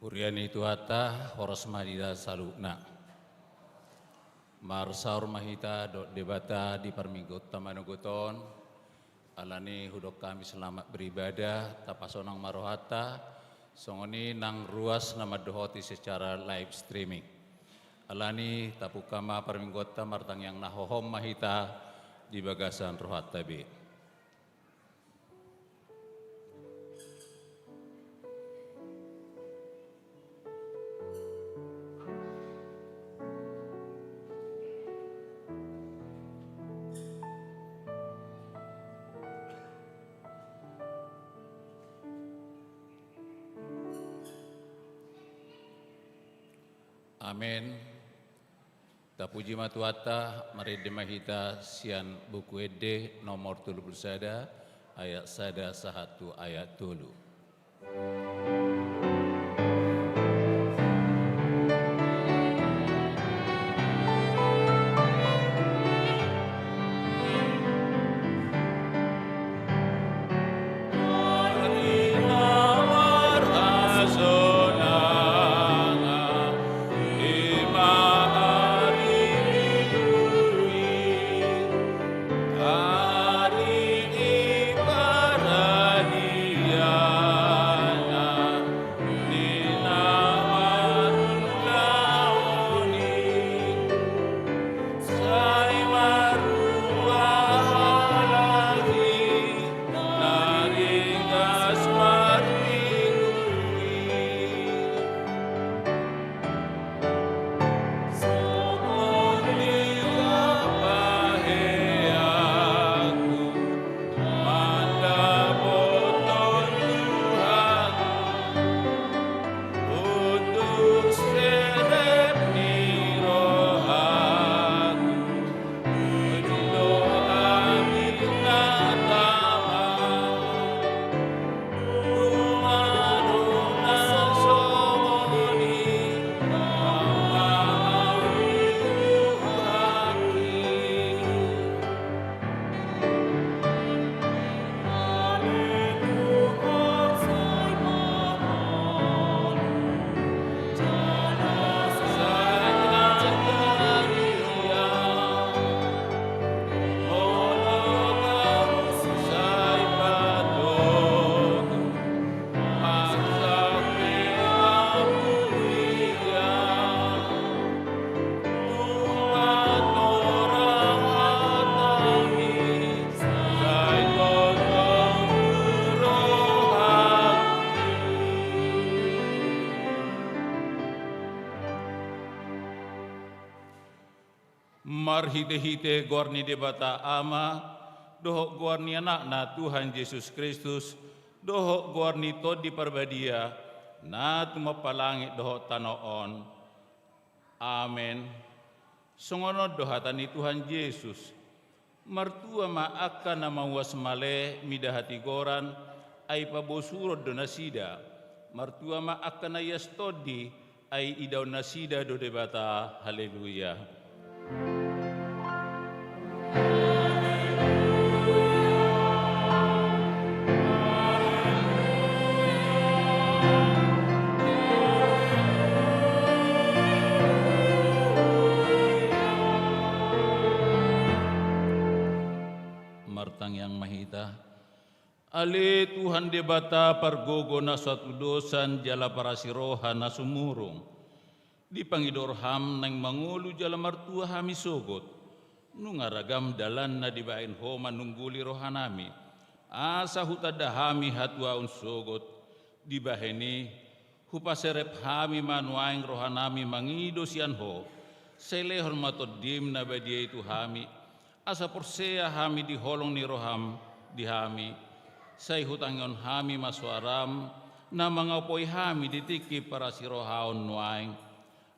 Uriani tuata horos madida salukna. Marsaur mahita dot debata di perminggu tamanuguton. Alani hudok kami selamat beribadah tapasonang marohata. Songoni nang ruas nama dohoti secara live streaming. Alani tapukama perminggu tamartang yang nahohom mahita di bagasan rohata be. Amin. Tapuji matuata mari demahita sian buku ede nomor 30 sada ayat sada sahatu ayat tulu. Marhite-hite gorni debata ama, dohok gorni anak na Tuhan Yesus Kristus, dohok gorni to di perbadia, na tumapalangit dohok tanoon. Amen. Songono dohatani Tuhan Yesus, martua ma akan nama wasmale midahati goran, ay pabosurod do nasida, martua ma akan ayastodi, ay idaw nasida do debata. Haleluya. Martang yang mahita, ale Tuhan debata pargogo na suatu dosan jala para siroha na sumurong, di pangidorham nang mangulu jala martua hami sogot, nungaragam dalan na dibain homa nungguli rohanami, asa hutada hami hatwaun sogot, dibaheni hupaserep hami manuaing rohanami mangido sian ho, selehon matodim na badia itu hami, asa porsea hami di holong ni roham di hami, say hutangon hami maswaram, na mangapoi hami ditiki para sirohaon nuaing,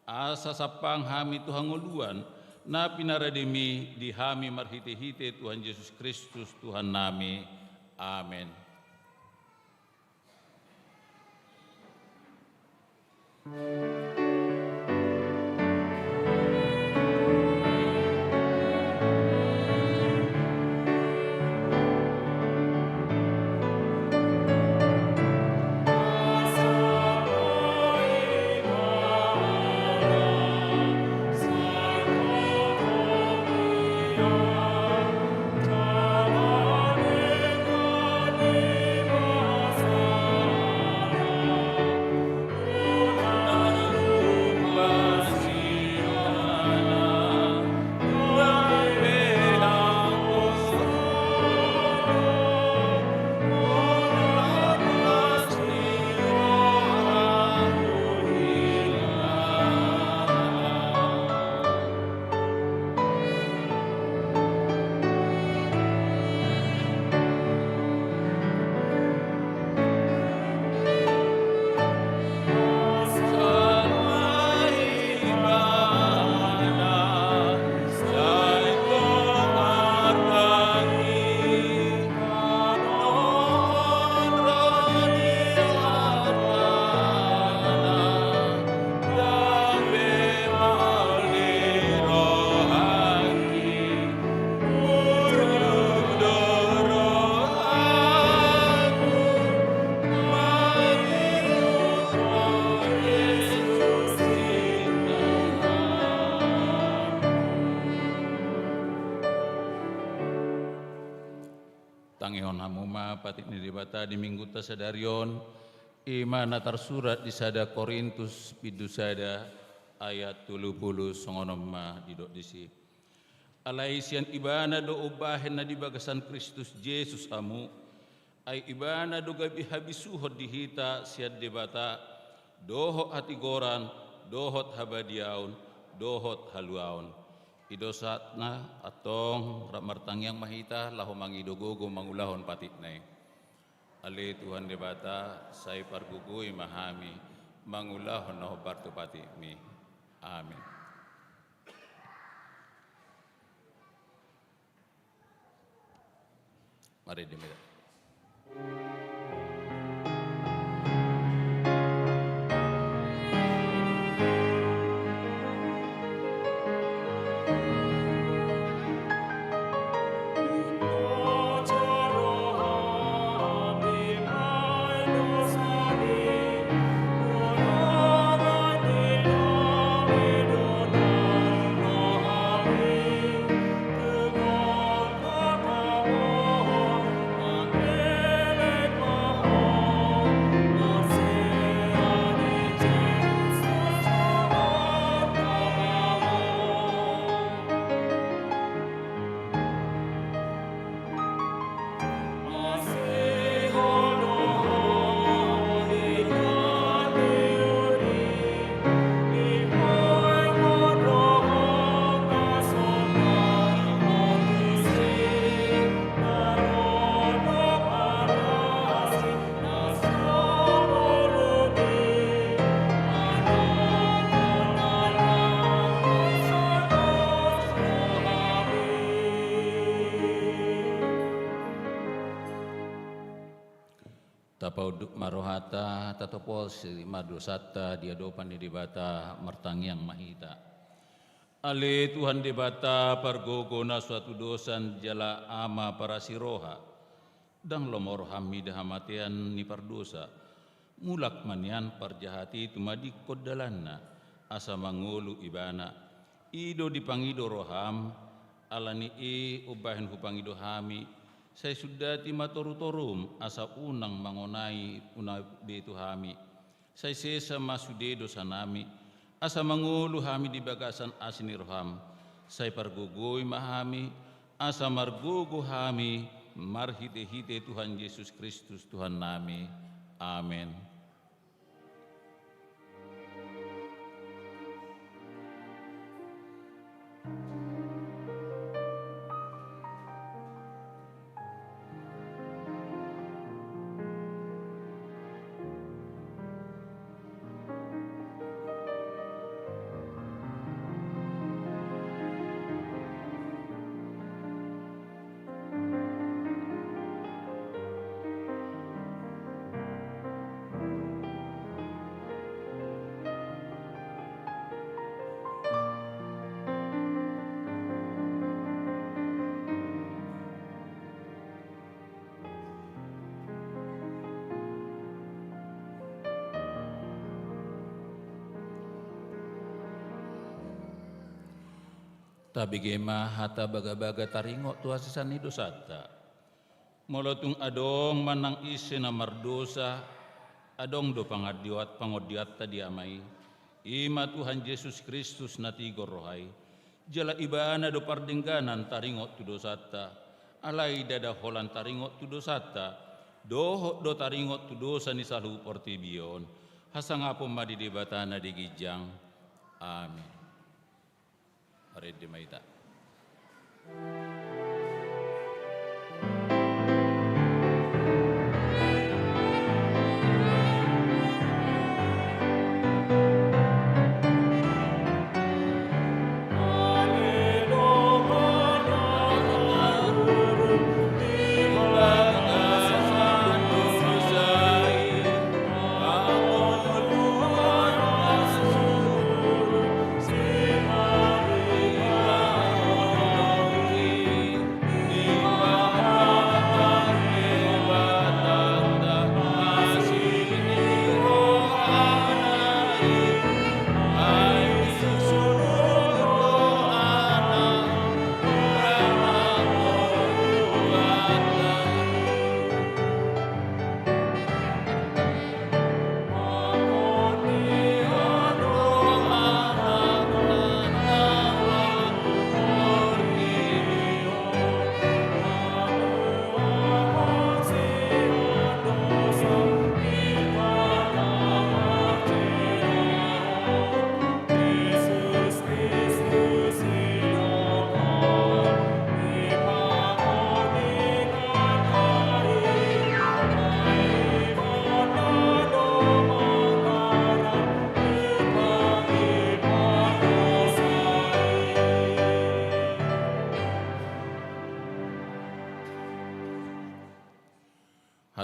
asa sapang hami tuhanguluan, na pinaradimi di hami marhite-hite Tuhan Yesus Kristus Tuhan nami. Amen. Tangihon hamuma patik ni dibata di minggu tasadarion imana tersurat di sada Korintus pidusada ayat 30 songonoma didok disi. Alaisian ibana do ubahen na di bagasan Kristus Yesus amu ay ibana do gabi habisuhod dihita siad debata dohot hati goran dohot habadiaun dohot haluaun idosatna atong ramartang yang mahita lahu mangidogogo mangulahon patitnay ali Tuhan debata say pargugui mahami mangulahon no partu patimi amin. Mari dimulai. Tapauduk marohata tatopol si madosata diadopan di dibata martang yang mahita. Ale Tuhan dibata pargogona suatu dosan jala ama para siroha. Dang lomor hamida hamatian ni pardosa. Mulak manian parjahati tumadi kodalanna. Asa mangulu ibana. Ido dipangido roham. Alani ubahin hupangido hami. Saya sudah timatoru-torum asa unang mangonai unai betu hami. Saya sesa masude dosa nami asa mangulu hami di bagasan asinir ham. Saya pargugui mahami asa margugu hami marhite-hite Tuhan Yesus Kristus Tuhan nami. Amin. Tabigema hata baga-baga taringo tua sisani dosata. Molotung adong manang isi na mardosa, adong do pangodiat tadi amai. Ima Tuhan Yesus Kristus natigor rohai. Jala ibana do pardengganan taringo tu dosata. Alai dada holan taringo tu dosata. Doho do taringo tu dosa ni salu portibion. Hasangapo madi debatana di gijang. Amin. Mari dimaita.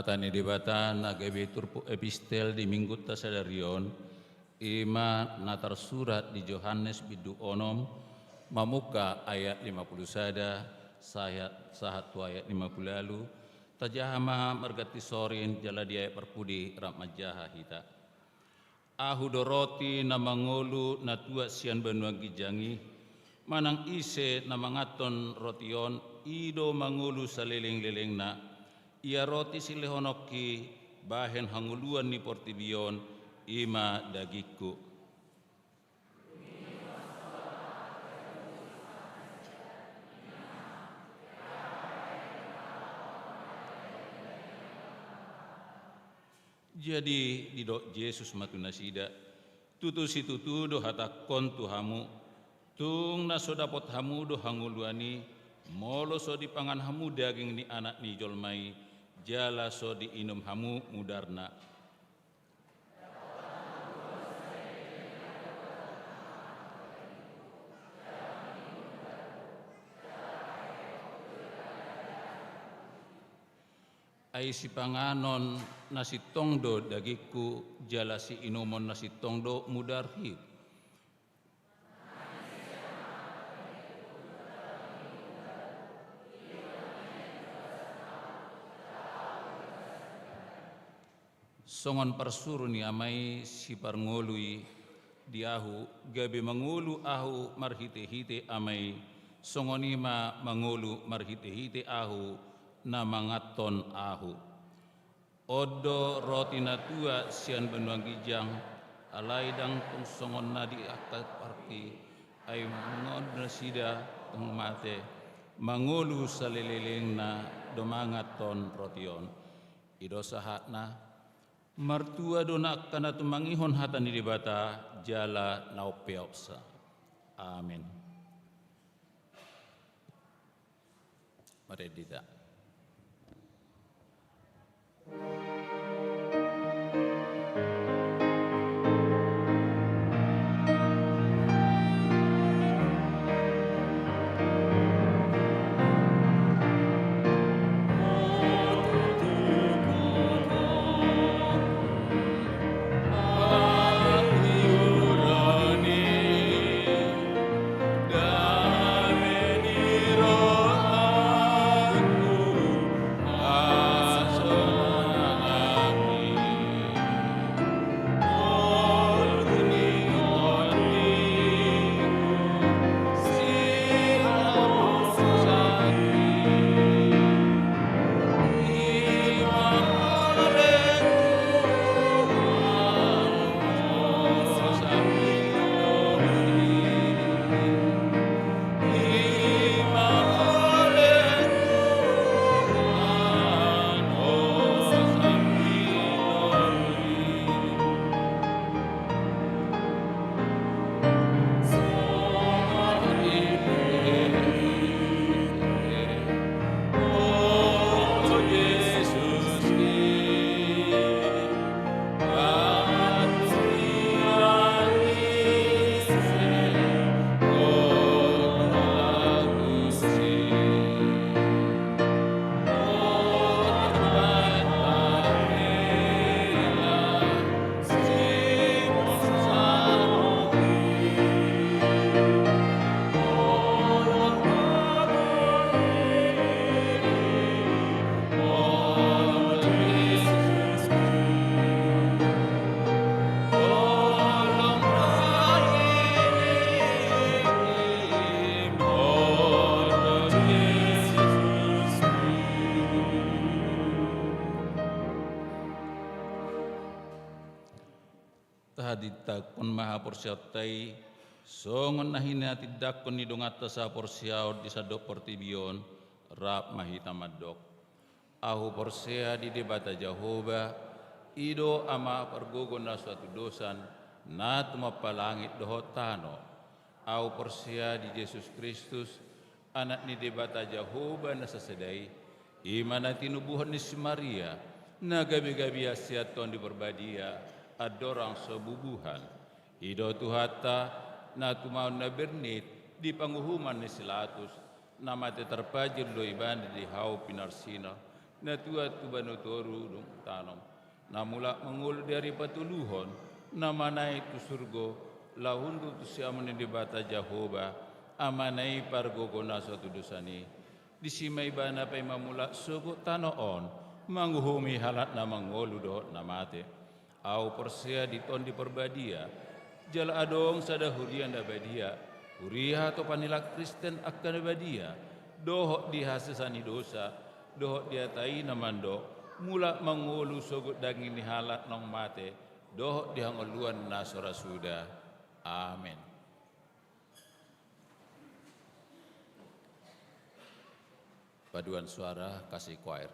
Hatani debata nagabe turpu epistel di minggu tasadarion ima natar surat di Yohanes bidu onom mamuka ayat 50 sahatu ayat 50 lalu tajahama mergati sorin jala dia perpudi ramajaha hita ahu doroti na mangolu na tua sian benua gijangi manang ise na mangaton rotion ido mangolu saliling-liling na ia roti silehonoki bahen hanguluan ni portibion ima dagiku. Jadi didok Yesus matunasida tutu si tutu do hatakon tuhamu tung naso dapot hamu do hanguluani molo so dipangan hamu daging ni anak ni jolmai jala so diinum hamu mudarna. Ai si panganon nasi tongdo dagiku jala si inumon nasi tongdo mudarhi. Songon persuru ni amai si parngolui diahu gabe mangulu ahu marhite-hite amai songonima mangulu marhite-hite ahu na mangaton ahu. Odo roti na tua sian benuang gijang alai dang tung songon na di akat parti ay mangod na sida tung mate mangulu salililing na domangaton rotion ido sahat na martua dona kana tumangihon hatan di bata jala naupeopsa. Amin. Mari dita. Tahaditakon maha porsiautai songon nahina tidakon ni dongata sa porsiaut di sadok portibion rap mahita madok ahu porsia di debata Jehovah ido ama pergogon na suatu dosan na tumapalangit dohotano ahu porsia di Yesus Kristus anak ni debata Jehovah na sasedai imana tinubuhan ni si Maria na gabi-gabi asiat kon di berbadia adorang sebubuhan ido tuhata na tumau na bernit di panguhuman ni silatus na mate terpajir do ibanda di hau pinarsina na tua tu banotoru dong tanom namula mengul dari patuluhon namanai tu surgo lahundu tu siamane di bata Jehovah amanai pargogona suatu dosani disimai bana pay mamula sugo tanoon mangguhumi halat na mangolu do namate au persia diton di perbadia jala adong sada hurian da badia huriha to panilak Kristen akan badia dohok dihasesani dosa dohok diatai namando mula mangulu sogut daging ni halat nong mate dohok dihangoluan nasora sudah amin. Paduan suara kasih choir.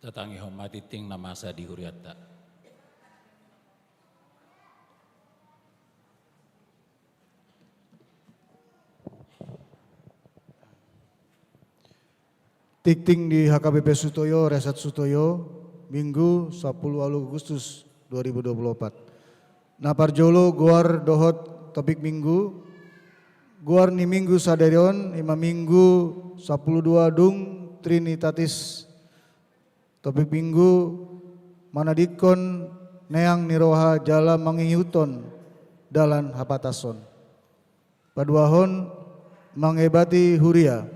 Tatangi hormati ting namasa di huriata. Tikting di HKBP Sutoyo, Resat Sutoyo, Minggu 10 Agustus 2024. Naparjolo Guar Dohot Topik Minggu, Guar ni Minggu Saderion, Ima Minggu 12 Dung Trinitatis. Topik Minggu Manadikon Neang Niroha Jala Mangingyuton Dalan Hapatason. Paduahon Mangebati Huria.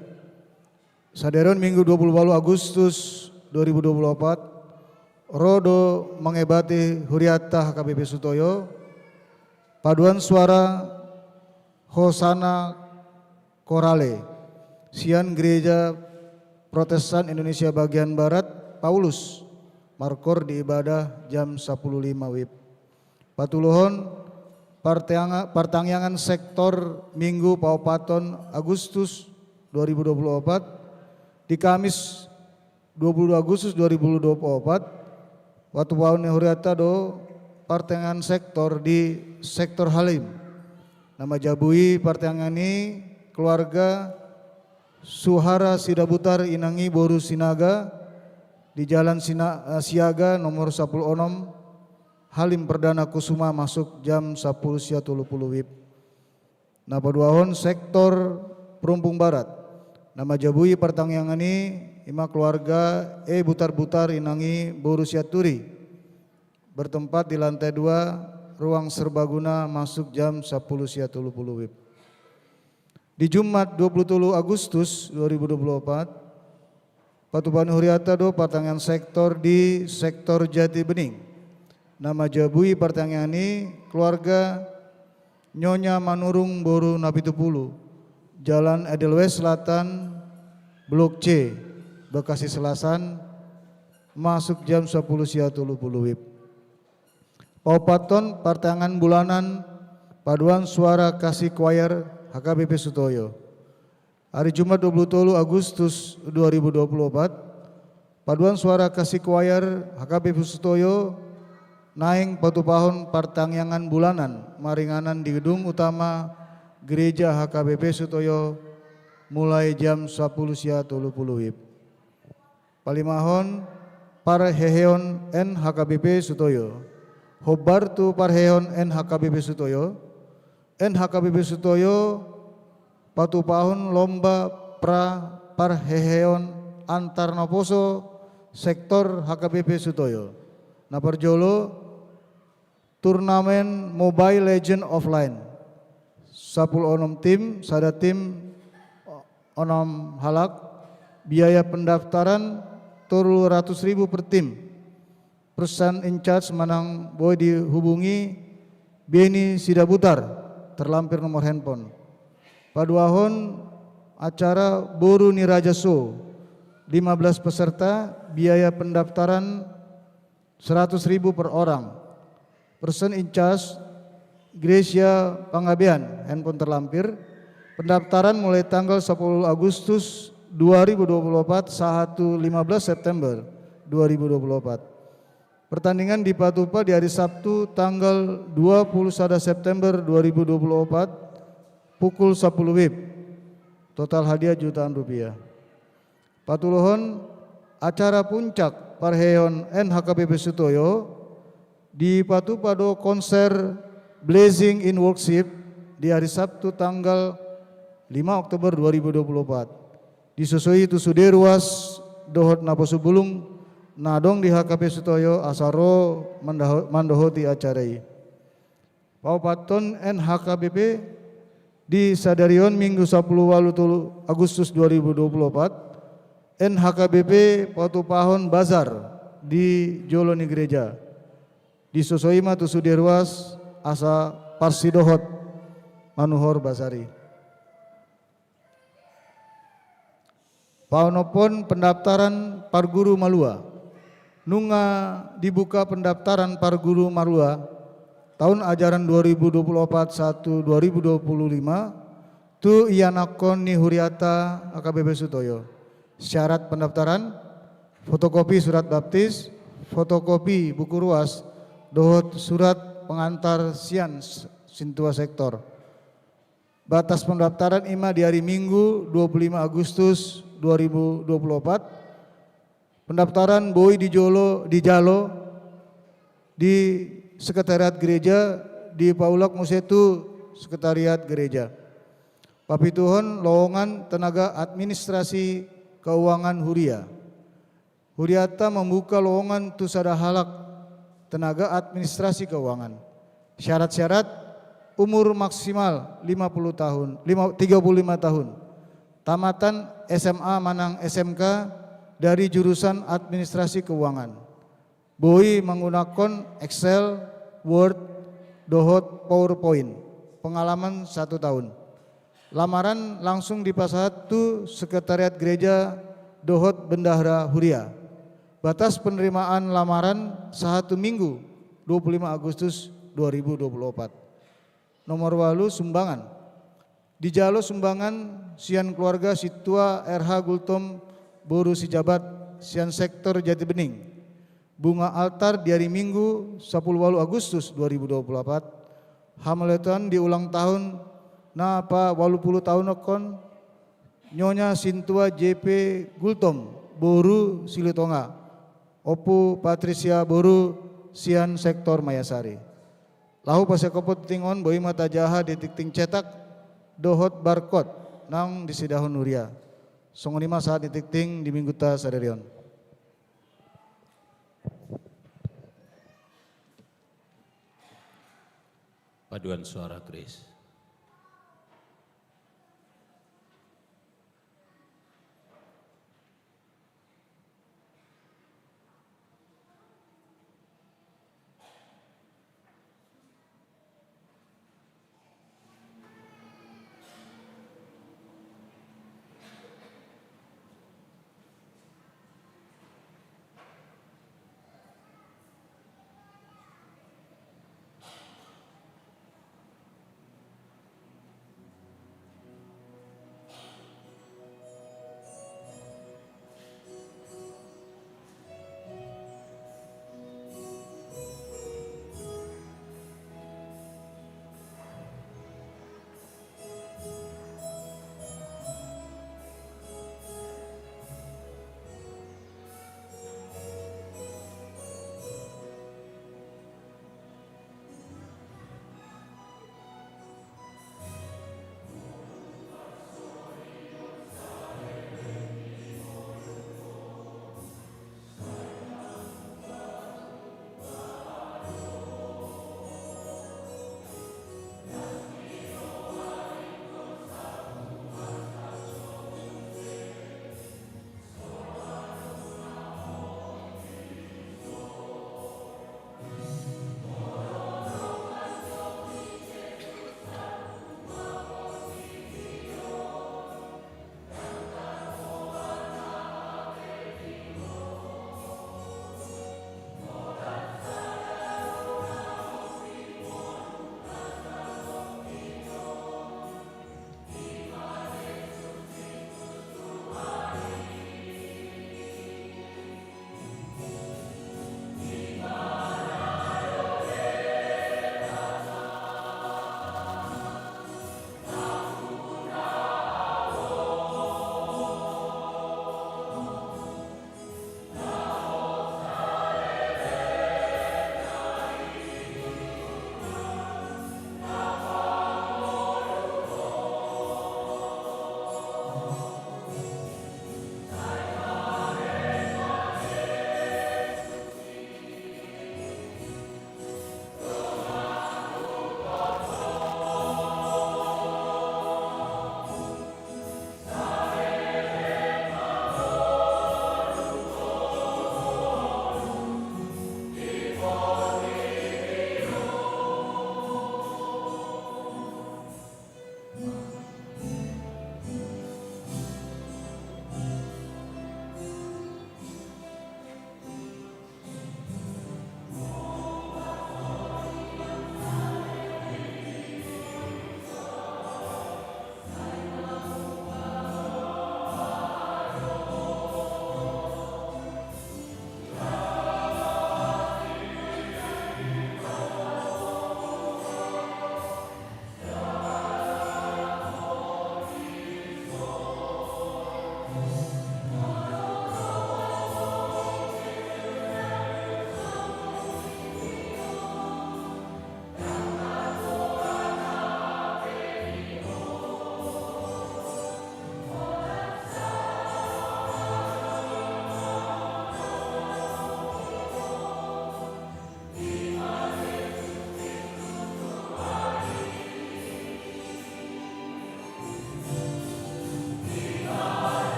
Saderon Minggu 28 Agustus 2024, Rodo Mangebati Huriata HKBP Sutoyo, paduan suara Hosana Korale, Sian Gereja Protestan Indonesia Bagian Barat, Paulus, Markor di ibadah jam 10.05 WIB. Patuluhon Partangyangan Sektor Minggu Paupaton Agustus 2024, di Kamis 22 Agustus 2024, waktu paun huriata do partengan sektor di sektor Halim. Nama jabui partengan ini keluarga Suhara Sidabutar Inangi Boru Sinaga di Jalan Siaga nomor 16 Halim Perdana Kusuma masuk jam 10.30 WIB. Napa duahon sektor Perumpung Barat. Nama jabui pertangyangan ini ima keluarga Butar-Butar Inangi Boru Siaturi bertempat di lantai 2 ruang serbaguna masuk jam 10.30 WIB. Di Jumat 27 Agustus 2024 Patupani Huriata do pertangyangan sektor di sektor Jati Bening. Nama jabui pertangyangan ini keluarga Nyonya Manurung Boru Napitupulu, Jalan Edelweiss Selatan, Blok C, Bekasi Selasan, masuk jam 10.30 WIB. Paupaton Partangan Bulanan, Paduan Suara Kasih Choir HKBP Sutoyo. Hari Jumat 27 Agustus 2024, Paduan Suara Kasih Choir HKBP Sutoyo, naing patupahon Partangyangan Bulanan, maringanan di gedung utama Gereja HKBP Sutoyo mulai jam 10.30 WIB. Palimahon Parheheon N HKBP Sutoyo. Hobartu Parheon N HKBP Sutoyo. N HKBP Sutoyo patupahon lomba pra Parheheon antar Noposo sektor HKBP Sutoyo. Naparjolo turnamen Mobile Legend Offline. 10 onom tim, sada tim onom halak, biaya pendaftaran 300.000 per tim. Person in charge manang boy dihubungi Beni Sidabutar, terlampir nomor handphone. Paduahon acara Boru Niraja Show, 15 peserta, biaya pendaftaran 100.000 per orang. Person in charge Gracia Pangabean, handphone terlampir. Pendaftaran mulai tanggal 10 Agustus 2024 sahatu 15 September 2024. Pertandingan di Patupa di hari Sabtu tanggal 21 September 2024 pukul 10 WIB. Total hadiah jutaan rupiah. Patulohon acara puncak Parheon NHKBP Sutoyo di Patupa do konser Blazing in Worship di hari Sabtu tanggal 5 Oktober 2024. Disusui tu suderuas dohot naposubulung nadong di HKP Sutoyo asaro mandohoti acarai. Paupaton NHKBP di Sadarion Minggu 10 Agustus 2024. NHKBP Patupahon Bazar di Joloni Gereja. Disusui tu suderuas asa Parsidohot Manuhor Basari. Paunopon pendaftaran Parguru Malua. Nunga dibuka pendaftaran Parguru Malua tahun ajaran 2024-2025 tu ianakon ni Huriata AKBP Sutoyo. Syarat pendaftaran fotokopi surat baptis, fotokopi buku ruas, dohot surat pengantar sian Sintua sektor. Batas pendaftaran IMA di hari Minggu 25 Agustus 2024. Pendaftaran BOI di Jalo di Sekretariat Gereja di Paulak Musetu Sekretariat Gereja. Papituhon lowongan tenaga administrasi keuangan Huria. Huriata membuka lowongan tusada halak tenaga administrasi keuangan. Syarat-syarat umur maksimal 35 tahun. Tamatan SMA Manang SMK dari jurusan administrasi keuangan. BOI menggunakan Excel, Word, dohot, PowerPoint. Pengalaman 1 tahun. Lamaran langsung di Pasar 1 Sekretariat Gereja Dohot Bendahara Huria. Batas penerimaan lamaran 1 Minggu 25 Agustus 2024. Nomor 8 sumbangan. Di Jalo sumbangan sian keluarga Situa RH Gultom Boru Sijabat sian sektor Jati Bening. Bunga altar di hari Minggu 10 Agustus 2024. Hamilton di ulang tahun na apa 80 tahun okon Nyonya Sintua JP Gultom Boru Silitonga. Opu Patricia Boru sian sektor Mayasari. Lahu pasekopot tingon boi mata jaha ditikting cetak dohot barcode nang di sidahon Nuria. Songonima saat ditikting di minggu ta sadarion. Paduan suara Kris.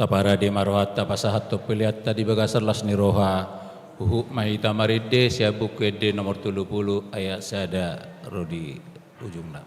Tapara di marohatta pasahatto pilihatta di bagasarlas ni roha uhuk mahita maride siabu kede nomor 30 ayat sada rodi ujungna.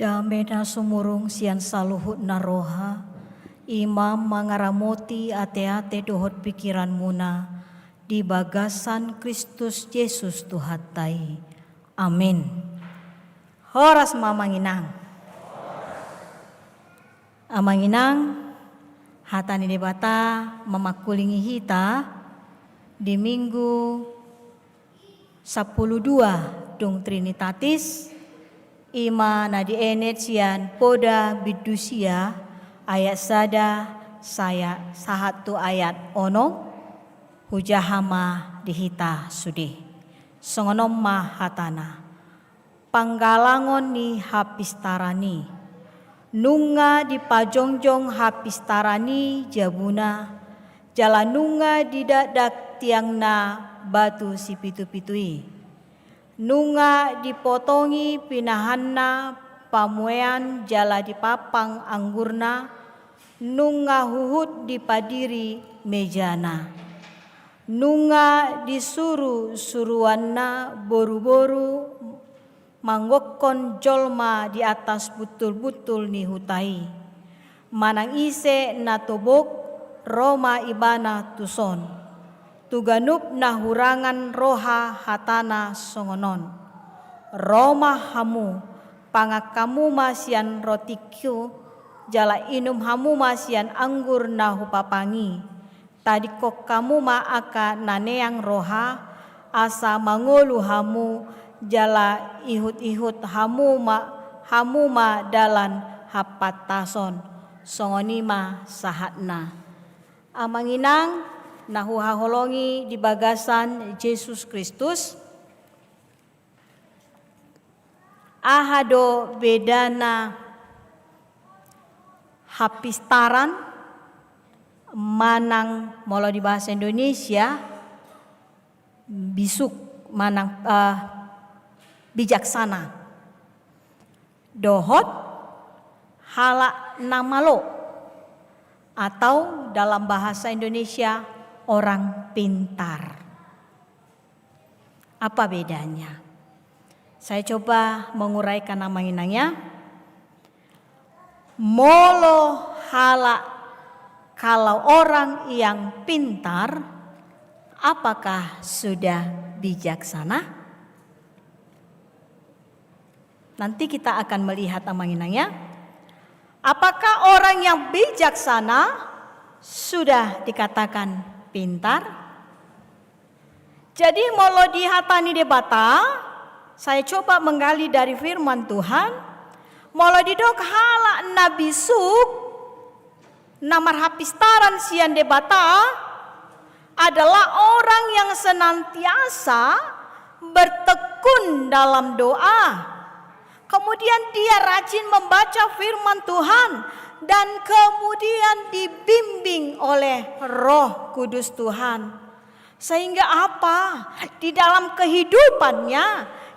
Damena sumurung sian saluhut naroha, imam mangaramoti ate-ate dohot pikiran muna, di bagasan Kristus Yesus Tuhatai. Amin. Horas mamanginang. Amanginang, hatani debata memakulingi hita di minggu 12 dong Trinitatis, ima na di enet sian poda bidusia ayat sada saya sahatu ayat ono hujahama dihita sudi songonom mahatana panggalangon ni hapistarani. Nunga di pajongjong hapistarani jabuna. Jala nunga di dadak tiangna batu si pitu-pitui. Nunga dipotongi pinahanna pamuean jala dipapang anggurna. Nunga huhut dipadiri mejana. Nunga disuruh suruanna boru-boru manggokon jolma di atas butul-butul ni hutai. Manang ise na tobok Roma ibana tuson. Tuganup na hurangan roha hatana songonon. Roma hamu pangakamu masian rotikyu jala inum hamu masian anggur na hupapangi. Tadi kok kamu ma aka naneang roha asa mangolu hamu jala ihut-ihut hamu ma dalan hapatason songonima sahatna. Amanginang nahuhaholongi di bagasan Yesus Kristus. Ahado bedana hapistaran manang molo di bahasa Indonesia bisuk manang bijaksana. Dohot hala namalo atau dalam bahasa Indonesia orang pintar. Apa bedanya? Saya coba menguraikan nama-namanya. Molo hala kalau orang yang pintar, apakah sudah bijaksana? Nanti kita akan melihat amanginanya. Apakah orang yang bijaksana sudah dikatakan pintar? Jadi molo dihatani debata, saya coba menggali dari firman Tuhan. Molo didok hala nabi suk namar hapistaran sian debata adalah orang yang senantiasa bertekun dalam doa. Kemudian dia rajin membaca firman Tuhan dan kemudian dibimbing oleh Roh Kudus Tuhan. Sehingga apa? Di dalam kehidupannya,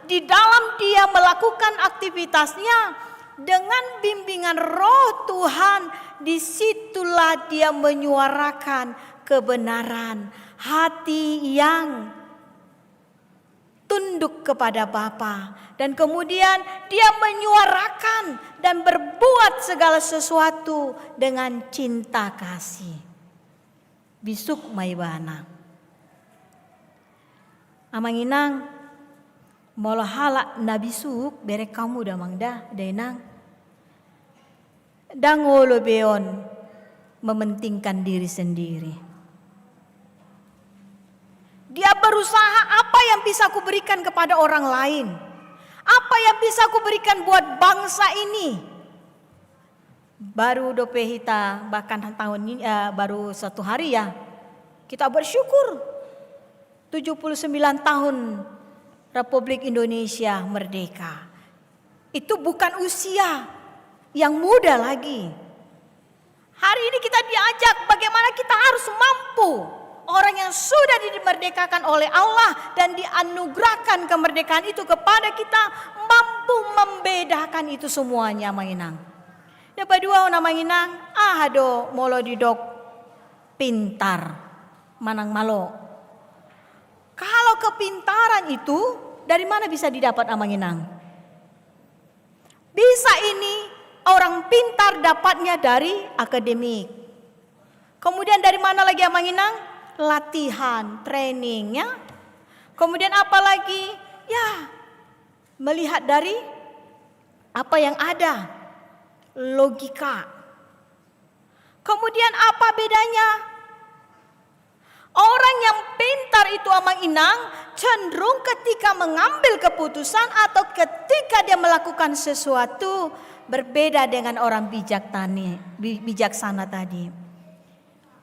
di dalam dia melakukan aktivitasnya dengan bimbingan Roh Tuhan, disitulah dia menyuarakan kebenaran, hati yang tunduk kepada Bapa, dan kemudian dia menyuarakan dan berbuat segala sesuatu dengan cinta kasih. Bisuk maibana. Amanginang molo halak nabi suk bere kamu damangda denang. Dangolo beon mementingkan diri sendiri. Dia berusaha apa yang bisa aku berikan kepada orang lain. Apa yang bisa aku berikan buat bangsa ini. Baru dopehita bahkan tahun ini baru 1 hari ya. Kita bersyukur 79 tahun Republik Indonesia merdeka. Itu bukan usia yang muda lagi. Hari ini kita diajak bagaimana kita harus mampu. Orang yang sudah dimerdekakan oleh Allah dan dianugerahkan kemerdekaan itu kepada kita, mampu membedakan itu semuanya manginang. Dapat dua nama manginang, ahado molo didok pintar manang malo. Kalau kepintaran itu dari mana bisa didapat amanginang? Bisa ini orang pintar dapatnya dari akademik. Kemudian dari mana lagi amanginang? Latihan, training ya. Kemudian apa lagi? Ya, melihat dari apa yang ada. Logika. Kemudian apa bedanya? Orang yang pintar itu amang inang cenderung ketika mengambil keputusan atau ketika dia melakukan sesuatu berbeda dengan orang bijaksana tadi.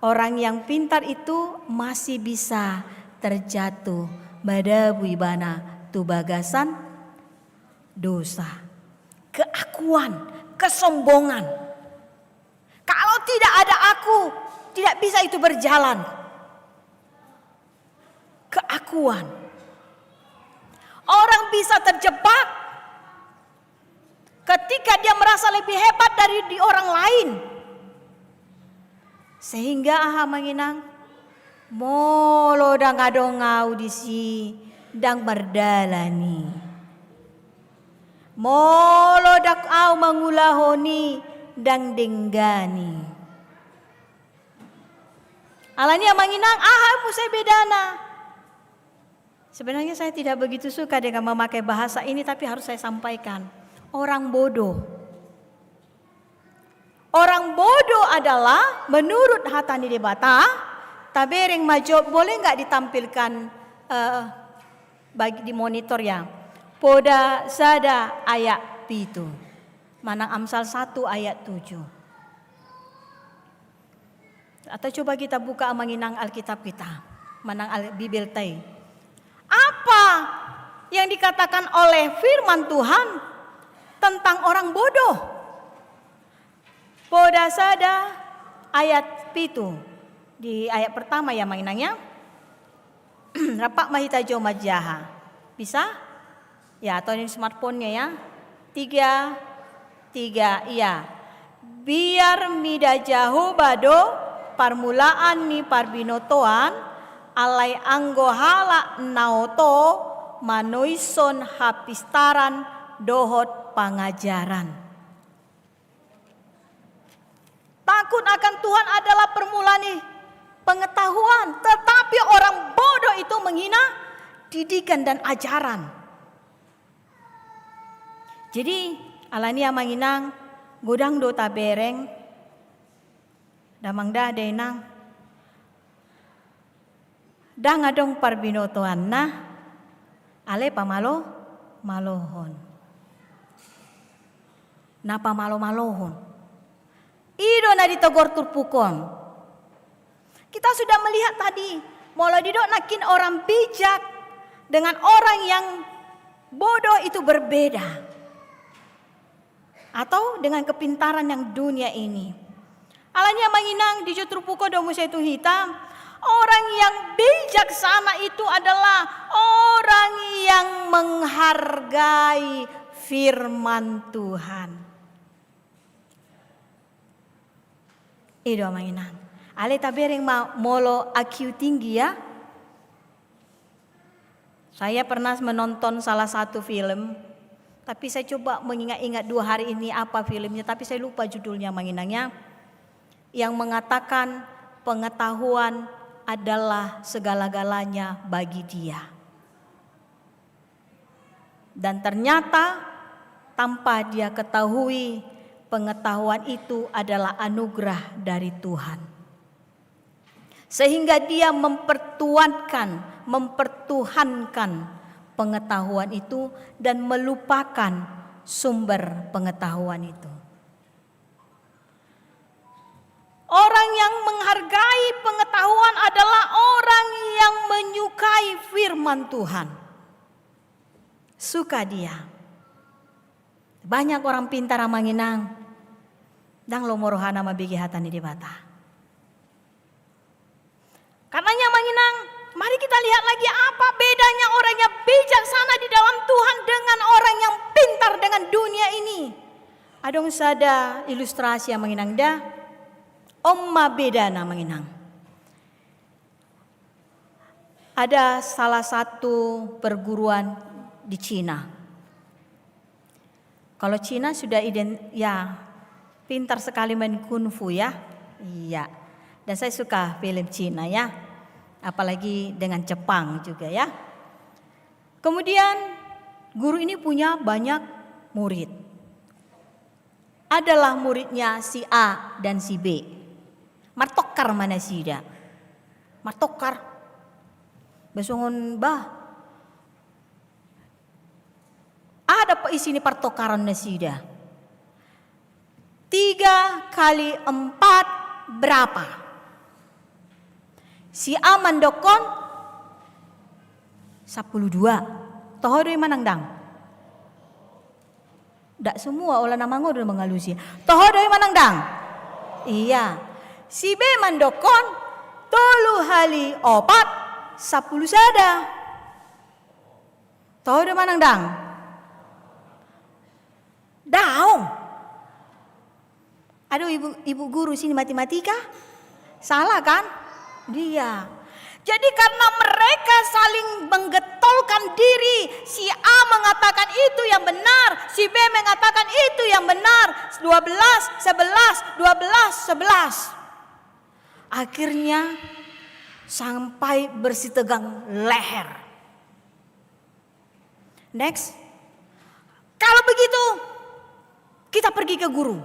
Orang yang pintar itu masih bisa terjatuh pada buibana tu bagasan dosa, keakuan, kesombongan. Kalau tidak ada aku, tidak bisa itu berjalan. Keakuan. Orang bisa terjebak ketika dia merasa lebih hebat dari di orang lain. Sehingga aha manginang molo dang adong audisi dang berdalani. Molo dak au mangulahoni dang denggani. Alani manginang aha musai bedana. Sebenarnya saya tidak begitu suka dengan memakai bahasa ini, tapi harus saya sampaikan. Orang bodoh. Orang bodoh adalah menurut Hatani Debata, tabereng majo boleh nggak ditampilkan bagi di monitor ya? Poda sada ayat pitu. Manang Amsal 1 ayat 7. Atau coba kita buka manginang Alkitab kita. Manang Bibel tai. Apa yang dikatakan oleh firman Tuhan tentang orang bodoh? Poda sada ayat pitu. Di ayat pertama ya mainannya. Rapak mahita jo majaha. Bisa? Ya, atau di smartphone-nya ya. 3 iya. Biar mida jahu bado parmulaan ni parbinotoan alai anggo hala naoto manoison hapistaran dohot pangajaran. Takut akan Tuhan adalah permulaan pengetahuan, tetapi orang bodoh itu menghina didikan dan ajaran. Jadi alania manginang godang do tabereng damang da denang dang adong parbinotoan na ale pamalo malohon. Napa malo-malohon? Ido na ditogor turpukon. Kita sudah melihat tadi, mula didok nakin orang bijak dengan orang yang bodoh itu berbeda. Atau dengan kepintaran yang dunia ini. Alanya manginang di turpuko domusa itu hitam. Orang yang bijaksana itu adalah orang yang menghargai firman Tuhan. Ido mainan. Ale tabereng molo IQ tinggi ya. Saya pernah menonton salah satu film, tapi saya coba mengingat-ingat 2 hari ini apa filmnya, tapi saya lupa judulnya manginangnya. Yang mengatakan pengetahuan adalah segala-galanya bagi dia. Dan ternyata tanpa dia ketahui, pengetahuan itu adalah anugerah dari Tuhan. Sehingga dia mempertuhankan pengetahuan itu dan melupakan sumber pengetahuan itu. Orang yang menghargai pengetahuan adalah orang yang menyukai firman Tuhan. Suka dia. Banyak orang pintar manginang dang lomorohana mabigi hatani di bata. Karenanya manginang, mari kita lihat lagi apa bedanya orang yang bijaksana di dalam Tuhan dengan orang yang pintar dengan dunia ini. Adong sada ilustrasi yang manginang dah. Omma bedana manginang. Ada salah satu perguruan di Cina. Kalau Cina sudah pintar sekali main kungfu ya. Iya. Dan saya suka film Cina ya. Apalagi dengan Jepang juga ya. Kemudian guru ini punya banyak murid. Adalah muridnya si A dan si B. Martokar mana si da? Martokar. Besongon bah. Ada apa isi ini pertokaran nasida? 3 kali 4 berapa? Si A mandokon 12. Toh dari manang dang? Dak semua olah nama ngodo mengalusi. Toho doi manang dang. Iya. Si be mandokon tolu hali opat 10 sada. Toho doi manang dang. Daong. Aduh ibu guru sini matematika. Salah kan? Dia. Jadi karena mereka saling menggetolkan diri, si A mengatakan itu yang benar, si B mengatakan itu yang benar, 12, 11, 12, 11. Akhirnya sampai bersih tegang leher. Next. Kalau begitu, kita pergi ke guru.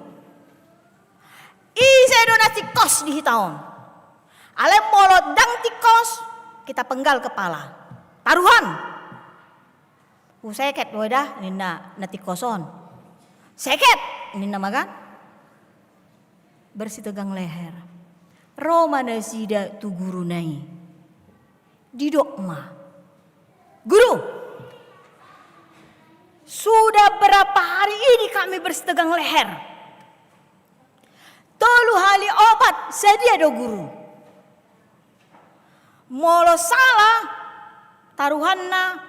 Saya donasi kos di hitaon. Ale molot dang tikos, kita penggal kepala. Taruhan. Seket wadah nina nati koson. Seket nina makan. Bersih tegang leher. Roma nasida tu guru nai. Didok ma. Guru. Sudah berapa hari ini kami bersih tegang leher. Tolu hali obat sedia do guru. Molo salah taruhanna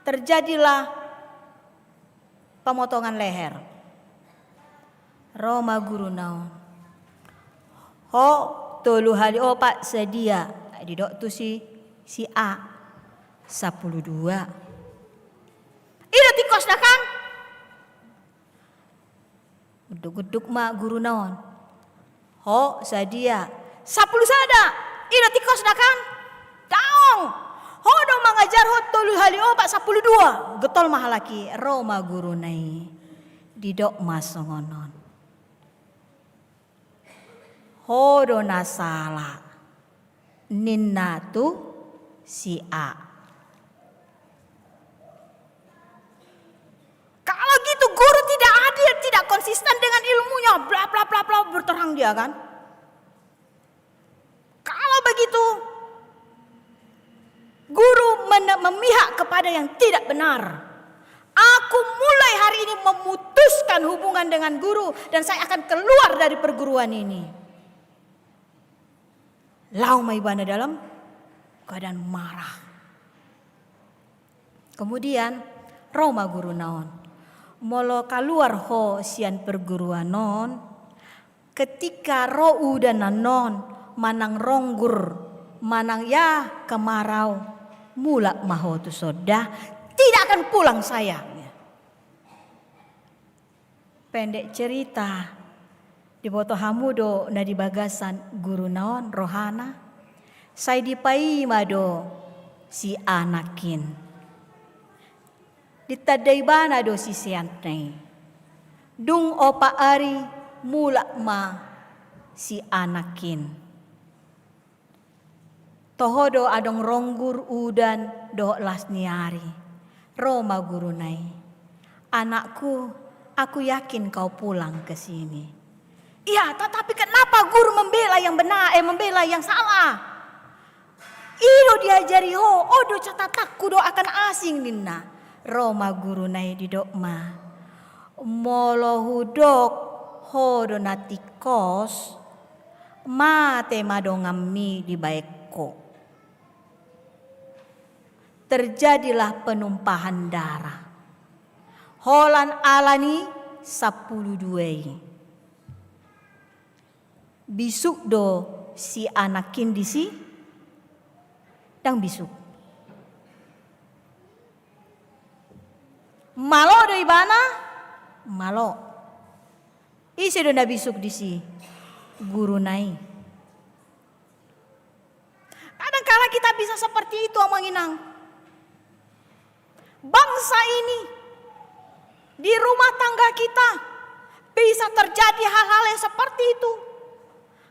terjadilah pemotongan leher. Roma guru naon. Ho tolu hali opat sedia didok tu si A 12. Ida tikos dah kan? Geduk-geduk mak guru naon. Ho sedia 10 sada. Ida tikos dah kan? Daong. Hodo mengajar hot tolu hali opat 12. Getol mahalaki Roma guru nai. Didok masongonon. Hodo nasala. Ninna tu si A. Kalau gitu guru tidak adil, tidak konsisten dengan ilmunya. Bla bla bla bla berterang dia kan. Kalau begitu guru memihak kepada yang tidak benar. Aku mulai hari ini memutuskan hubungan dengan guru dan saya akan keluar dari perguruan ini. Lau maibana dalam keadaan marah. Kemudian Roma guru naon. Molo keluar ho sian perguruan non. Ketika ro udah nanon manang ronggur manang ya kemarau. Mulak maho tu sodah tidak akan pulang saya. Pendek cerita di boto hamudo na di bagasan guru naon rohana. Saya dipai mado si anakin. Ditadai bana do si siantnei. Dung opa ari mulak ma si anakin. Tohodo adong ronggur udan do lasniari. Roma guru nai. Anakku, aku yakin kau pulang ke sini. Iya, tetapi kenapa guru membela yang benar, membela yang salah? Ido diajari ho, odo catatakku do akan asing ninna. Roma guru nai di dokma. Molo hudok hodo natikos. Mate madongammi di baikko. Terjadilah penumpahan darah. Holan alani 12. Bisuk do si anakin disi dang bisuk. Malo do ibana malo. Isi do na bisuk disi guru nai. Kadang-kala kita bisa seperti itu omong inang. Bangsa ini di rumah tangga kita bisa terjadi hal-hal yang seperti itu.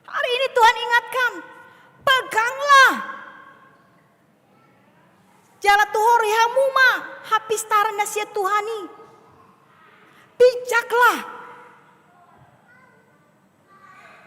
Hari ini Tuhan ingatkan, peganglah jala tuhori hamuma hapis taran nasihat Tuhani. Bijaklah.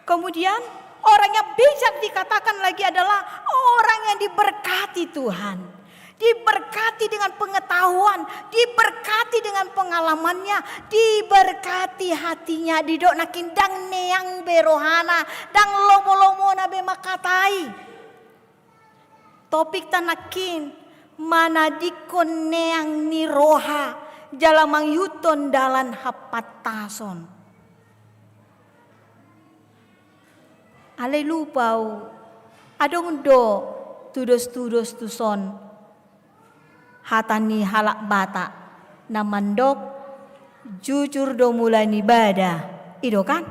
Kemudian orang yang bijak dikatakan lagi adalah orang yang diberkati Tuhan. diberkati dengan pengetahuan, diberkati dengan pengalamannya, diberkati hatinya, didok nakin dang neang berohana, dang lomo-lomo nabe makatai. Topik tanakin mana dikon neang ni roha jalamang yuton dalan hapatason. Ale lupau adong do tudos-tudos tuson hatani halak bata namandok jujur do mulai ibadah ido kan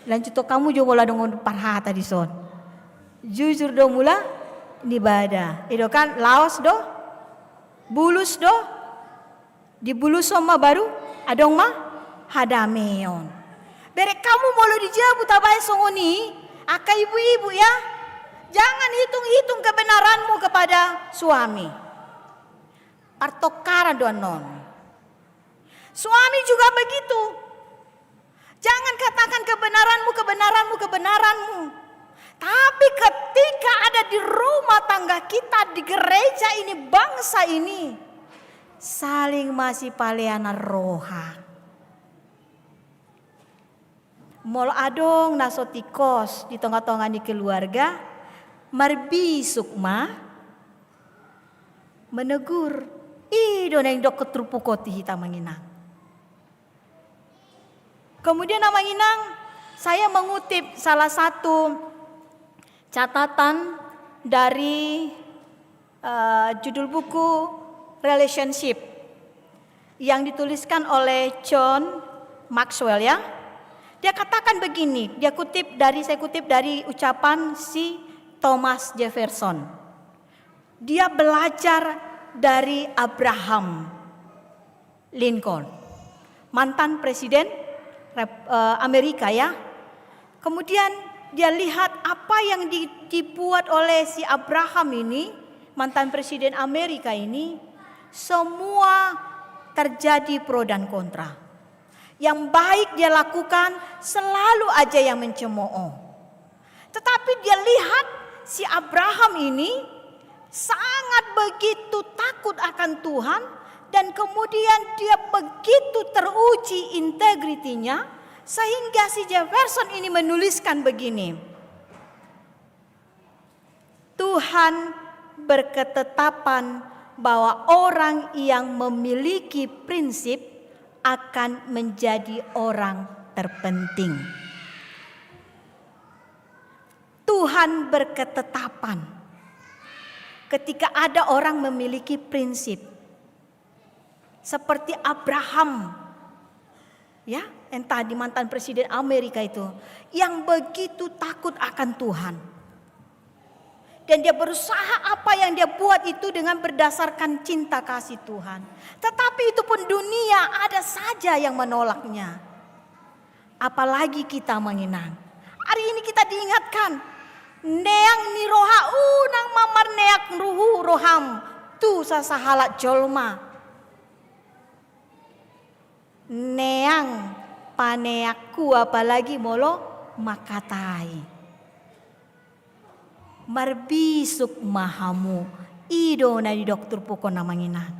lanjut to kamu jo mula dongon parhata di son jujur do mula ibadah ido kan laos do bulus do di bulus sama baru adong mah hadameon bere kamu molo dijabu tabai songoni aka ibu-ibu ya jangan hitung-hitung kebenaranmu kepada suami. Partokara doanon. Suami juga begitu. Jangan katakan kebenaranmu. Tapi ketika ada di rumah tangga kita, di gereja ini, bangsa ini, saling masih paleana roha. Mol adong nasotikos di tengah-tengah di keluarga, marbi sukma menegur. Ido neng dok ketrupukoti hita manginang. Kemudian manginang, saya mengutip salah satu catatan dari judul buku Relationship yang dituliskan oleh John Maxwell ya. Dia katakan begini, saya kutip dari ucapan si Thomas Jefferson. Dia belajar dari Abraham Lincoln, mantan presiden Amerika ya. Kemudian dia lihat apa yang dibuat oleh si Abraham ini, mantan presiden Amerika ini, semua terjadi pro dan kontra. Yang baik dia lakukan selalu aja yang mencemooh. Tetapi dia lihat si Abraham ini sangat begitu takut akan Tuhan dan kemudian dia begitu teruji integritinya sehingga si Jefferson ini menuliskan begini. Tuhan berketetapan bahwa orang yang memiliki prinsip akan menjadi orang terpenting. Tuhan berketetapan. Ketika ada orang memiliki prinsip seperti Abraham, ya, yang tadi mantan presiden Amerika itu, yang begitu takut akan Tuhan, dan dia berusaha apa yang dia buat itu dengan berdasarkan cinta kasih Tuhan. Tetapi itu pun dunia ada saja yang menolaknya. Apalagi kita menginang. Hari ini kita diingatkan. Neang ni roha unang mamar neak ruhu roham tu sasahalat jolma. Neang paneakku apalagi molo makatai. Marbisuk mahamu ido na di dokter poko na manginang.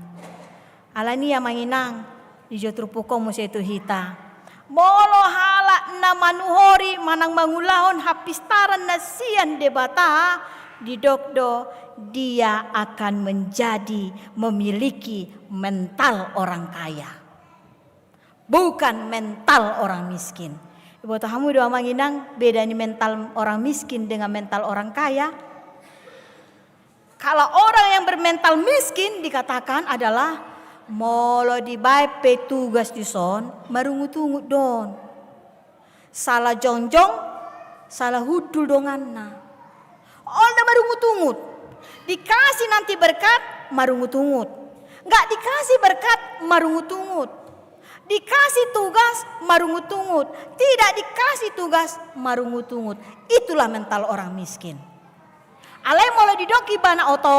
Alani ya manginang di dokter poko mo sa itu hita. Molo halak na manuhori manang mangulahon hapistaran na siyan debata di dokdo dia akan menjadi memiliki mental orang kaya, bukan mental orang miskin. Ibu tahamu doa manginang beda ni mental orang miskin dengan mental orang kaya. Kalau orang yang bermental miskin dikatakan adalah molo dibai petugas di son marungut-ungut don. Salah jongjong, salah hudul donganna. Olda marungut-ungut. Dikasih nanti berkat marungut-ungut. Enggak dikasih berkat marungut-ungut. Dikasih tugas marungut-ungut. Tidak dikasih tugas marungut-ungut. Itulah mental orang miskin. Alai molo didoki bana oto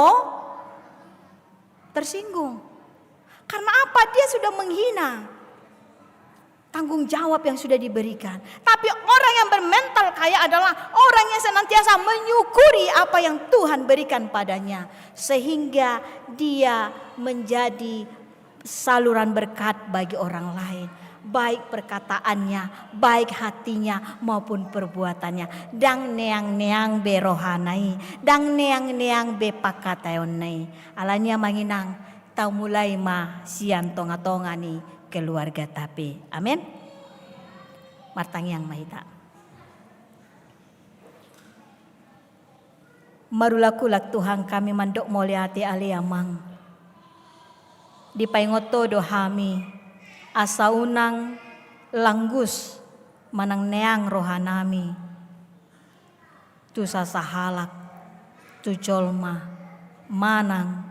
tersinggung. Karena apa? Dia sudah menghina. tanggung jawab yang sudah diberikan. Tapi orang yang bermental kaya adalah orang yang senantiasa menyukuri apa yang Tuhan berikan padanya, sehingga dia menjadi saluran berkat bagi orang lain, baik perkataannya, baik hatinya maupun perbuatannya. Dang neang-neang be rohanai, dang neang-neang be pakatayonai. Alanya manginang tau mulai ma sian tonga-tonga ni keluarga tapi. Amin. Martang yang mahita. Marulakulak Tuhan kami mandok moliati aliamang. Di paingoto dohami asaunang langgus manang neang rohanami. Tu sasahalak, tu colma, manang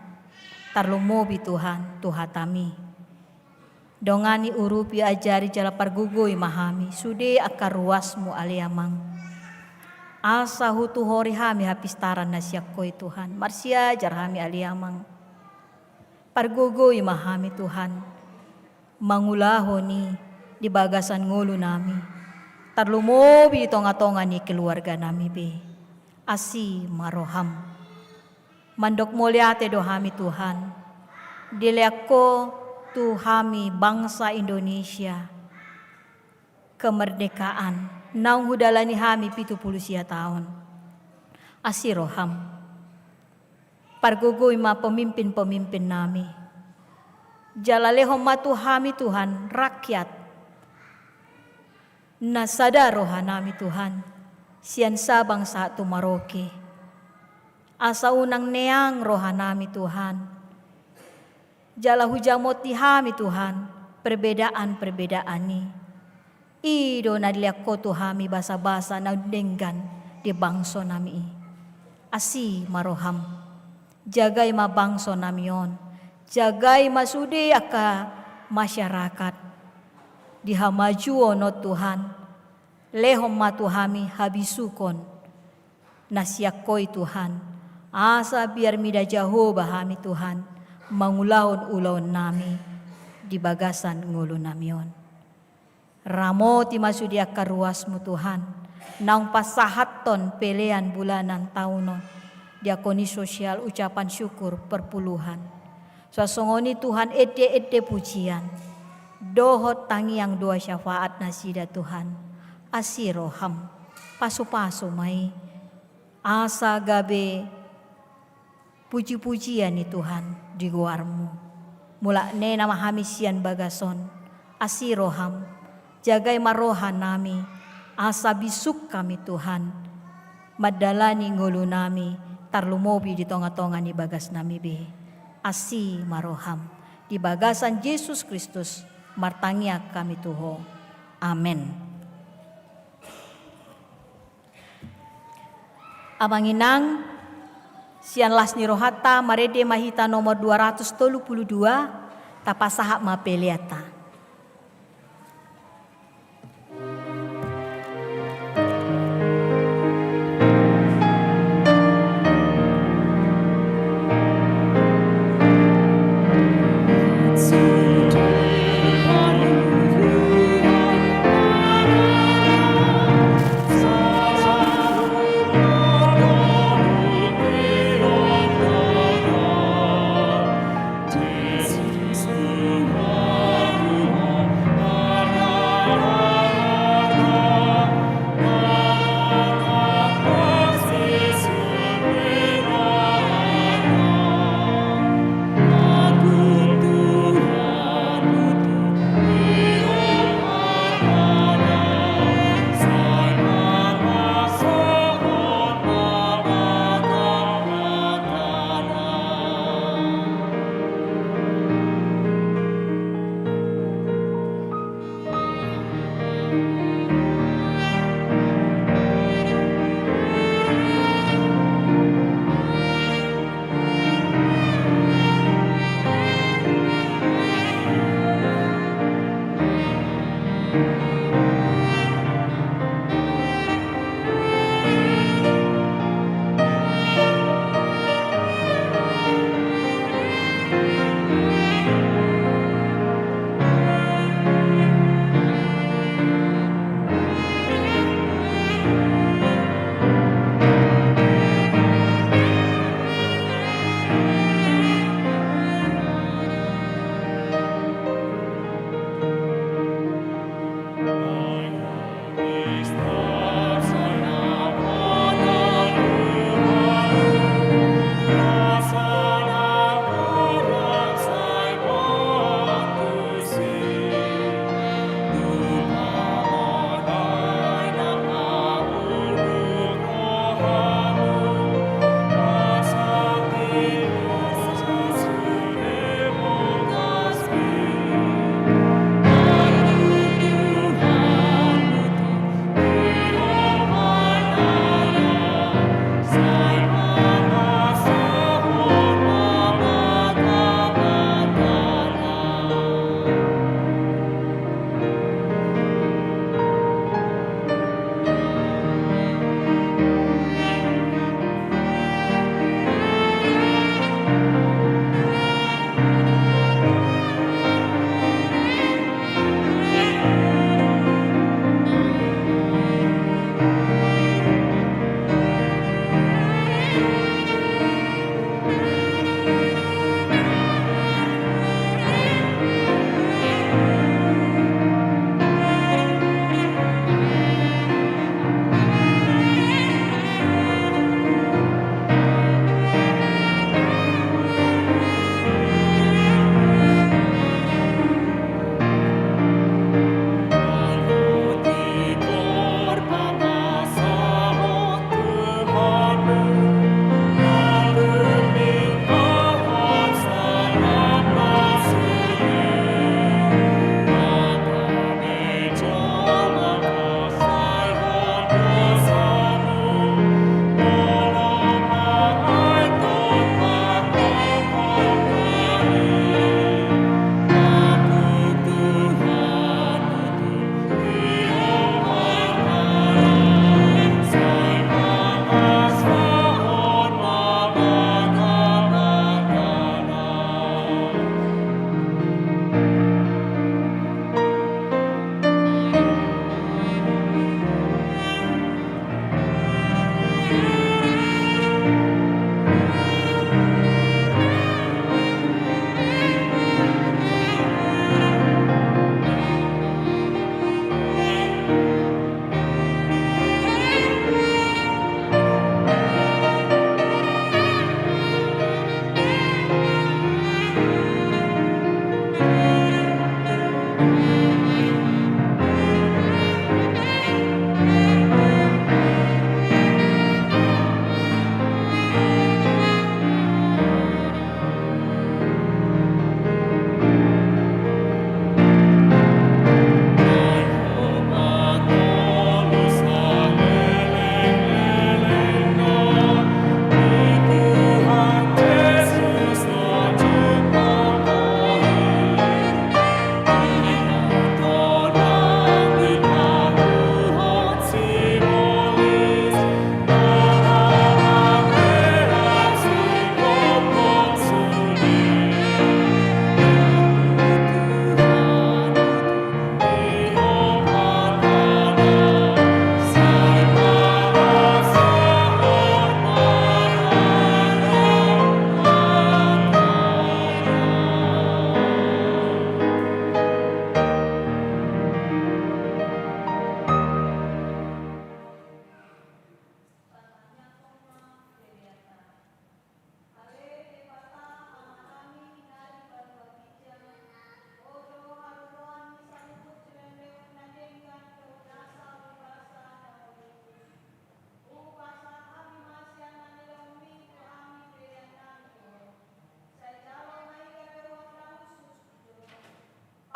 tarlumobi Tuhan, tuhatami. Dongani urupi ajari jala pargugui mahami, sude akar ruasmu aliamang. Asa hutu hori hami hapistaran nasyakoi Tuhan, marsia jarhami aliamang. Pargugui mahami Tuhan, mangulaho ni di bagasan ngulu nami. Tarlumobi tonga-tonga ni keluarga nami be. Asi maroham. Mandok moliate dohami Tuhan. Dileako Tuhami bangsa Indonesia kemerdekaan naung hudalani hami 70 tahun. Asiroham pargugui ma pemimpin-pemimpin nami. Jalalehom matuhami Tuhan rakyat nasada rohanami Tuhan sian sabang sa tumaroke. Asa unang neang rohanami Tuhan. Jala hujamot hami Tuhan, perbedaan-perbedaan ni. Ido nadliako Tuhami basa-basa na denggan di bangso nami. Asi maroham, jagay mabangso nami yon. Jagay masudi aka masyarakat. Dihamaju no Tuhan, lehom matuhami habisukon. Nasyakoy Tuhan, asa biar mida jaho bahami Tuhan. Mangulaon-ulaon nami di bagasan ngulo namion. Ramo ti masudi akaruasmu Tuhan, naung pasahaton pelean bulanan taunon, diakoni sosial ucapan syukur perpuluhan. Sasongoni Tuhan ede pujian, dohot tangiang doa syafaat nasida Tuhan, asiroham, pasu-pasu mai, asa gabe puji-pujian ni Tuhan di guarmu. Mula ne nama hamisian bagason, asiroham, jagai marohan nami, asa bisuk kami Tuhan, madalani ngulu nami, tarlumobi di tonga-tonga ni bagas nami be, asi maroham, di bagasan Yesus Kristus, martangia kami tuho. Amen. Amanginang, sian lasni rohata marede mahita nomor 232 tapasahak mapeliata. Sing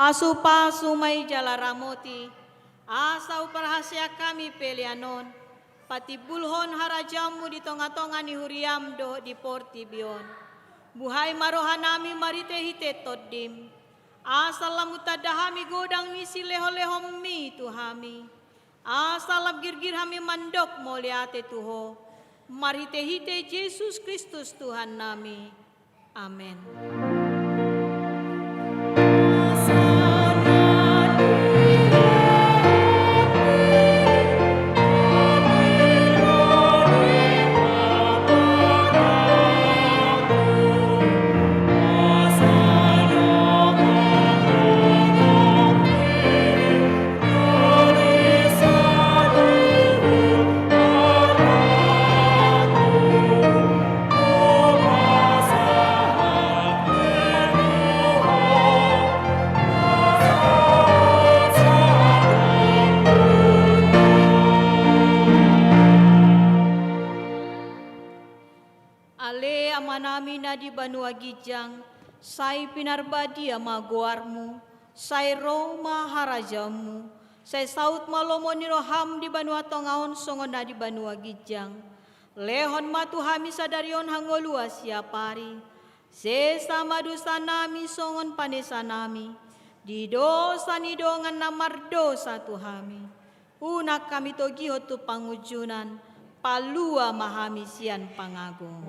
Pasu-pasu may jalaramoti, asa uparahasya kami pelianon, pati bulhon harajamu di tonga-tonga ni huriam do di porti bion. Buhay marohanami marite hite toddim, asa lamutadahami godang misi leho-lehom mi tuhami, asa lab girgir hami mandok moliate tuho, marite hite Yesus Kristus Tuhan nami. Amin. Di Banua Gijang, sai pinarbadi ama goarmu, sai Roma harajamu, sai saut malomo ni roham di Banua Tongaon songona di Banua Gijang, lehon matu hami sadarion hangolua siapari, se sama dosa nami songon panesa nami, di dosa ni dongan namar dosa tuhami, unak kami togi hotu pangujunan, palua mahami sian pangagung.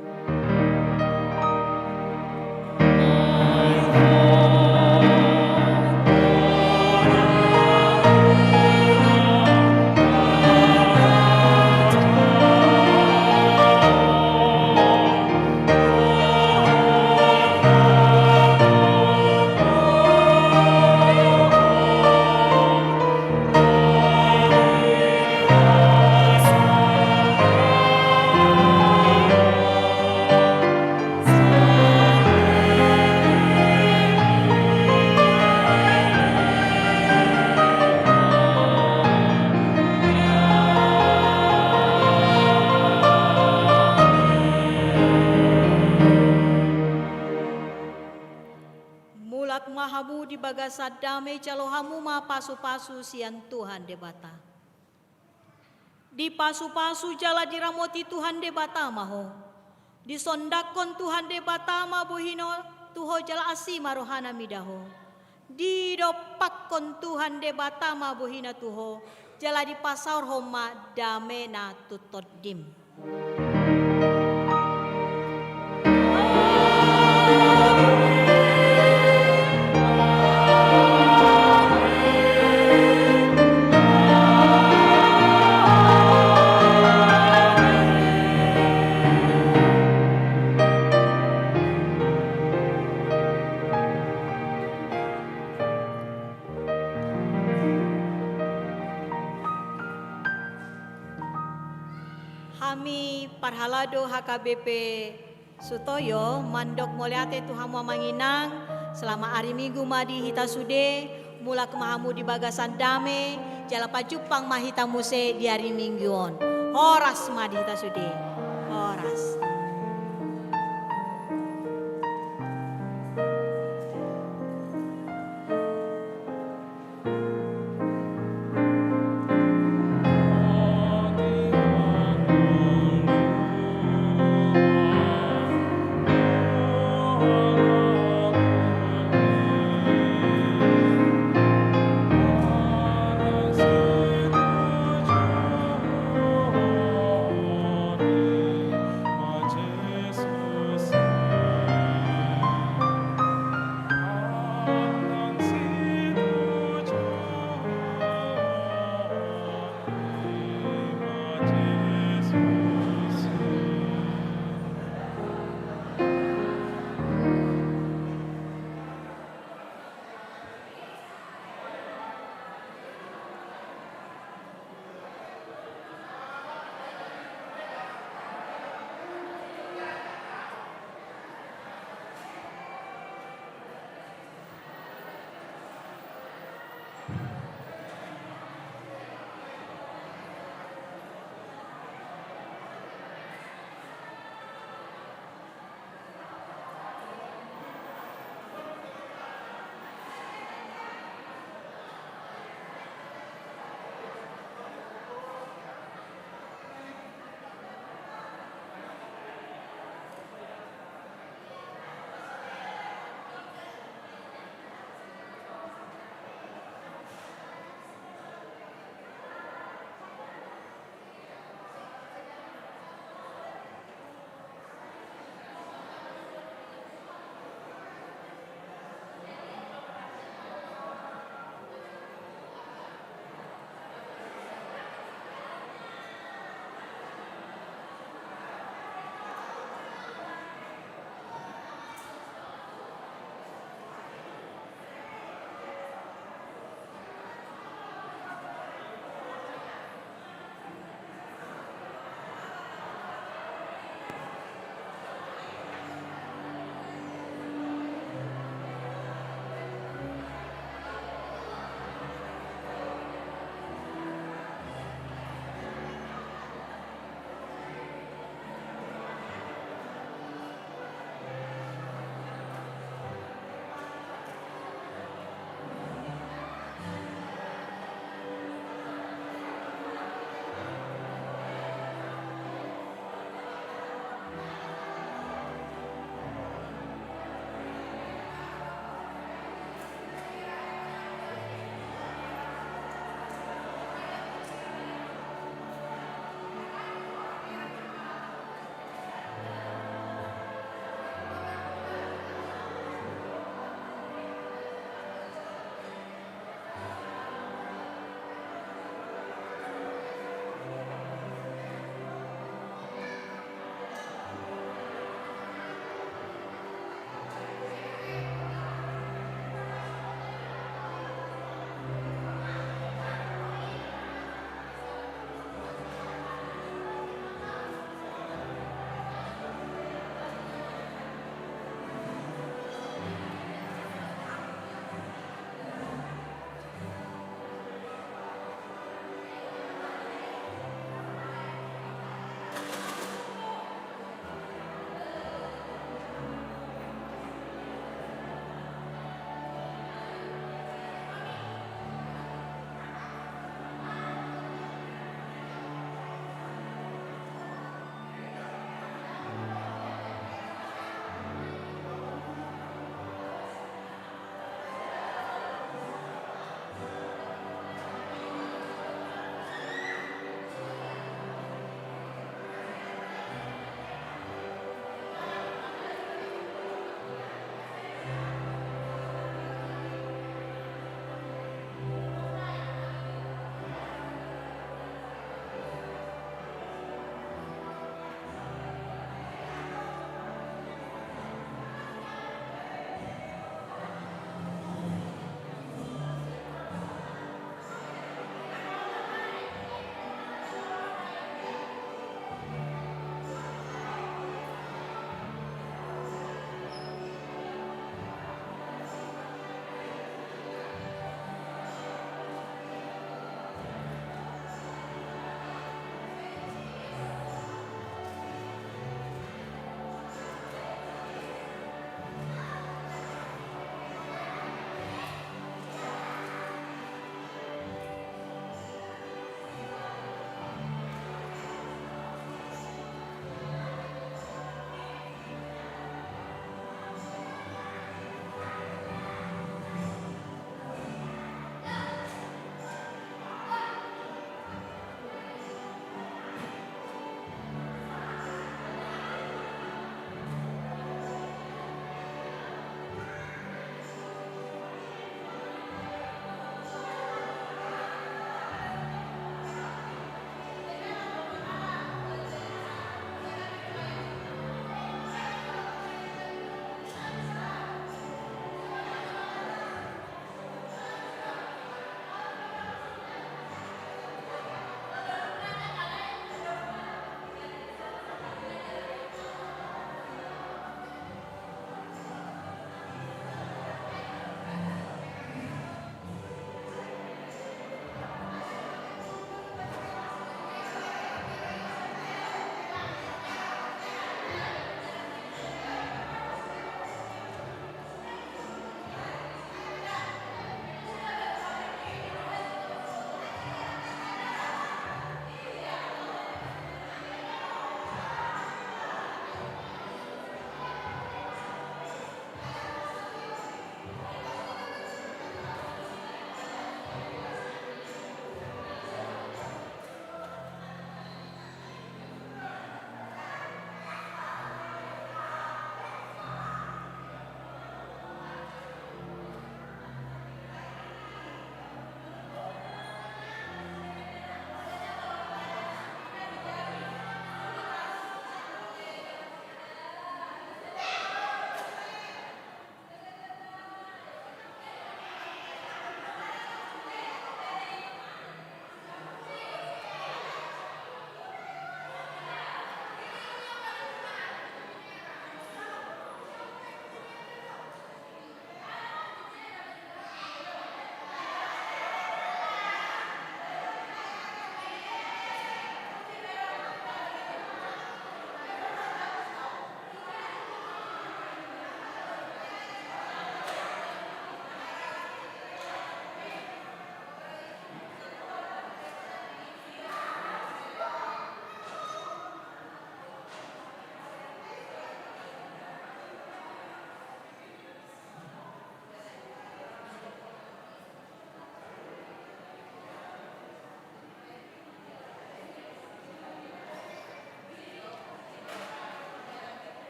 kemahamu di bagasa damai calohamu ma pasu-pasu sian Tuhan debata. Di pasu-pasu jala diramoti Tuhan debata maho. Di sondakon Tuhan debata ma bohino tuho jala asi marohana midaho. Di dopakkon Tuhan debata ma bohina tuho jala di pasar homa damena tutodim. Kami parhalado HKBP Sutoyo mandok moliate Tuhan manginang selama hari Minggu madi hita sude mula kemahamu di bagasan dame jala pajupang mahita muse di hari Mingguon horas madi hita sude.